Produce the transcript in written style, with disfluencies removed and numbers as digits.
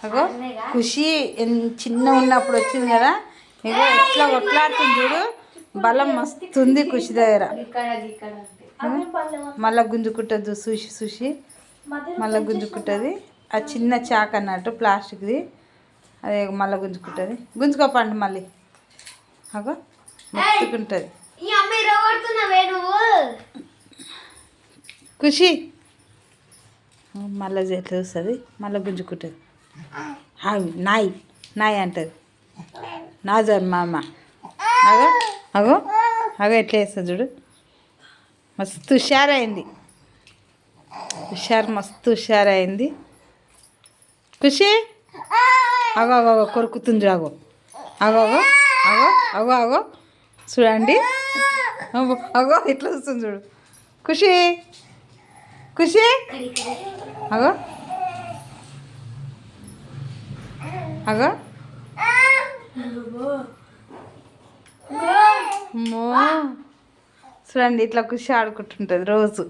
అగో ఖుషి చిన్న ఉన్నప్పుడు వచ్చింది కదా, ఇగో ఎట్లా కొట్లాడుతుంది చూడు. బలం మస్తుంది ఖుషి దగ్గర. మళ్ళా గుంజుకుంటుంది చూసి చూసి మళ్ళీ గుంజుకుంటుంది. ఆ చిన్న చాక్ అన్నట్టు ప్లాస్టిక్ది, అదే మళ్ళీ గుంజుకుంటుంది. గుంజుకోపండి మళ్ళీ. అగో మెచ్చుకుంటుంది ఖుషి. మళ్ళీ చేతిలో వస్తుంది, మళ్ళీ గుంజుకుంటుంది. నాయ్ నాయ్ అంటుంది. నాజర్ మామ. అగో అగో అగో ఎట్లా వేస్తుంది చూడు. మస్తు హుషారైంది. మస్తు హుషారైంది ఖుషి. అగో అగో అగో కొరుకుతుంది. అగో అగో అగో అగో అగో అగో చూడండి. అగో ఎట్లా వస్తుంది చూడు ఖుషి. ఖుషి అగో అగో చూడండి, ఇట్లా ఖుషి ఆడుకుంటుంటుంది రోజు.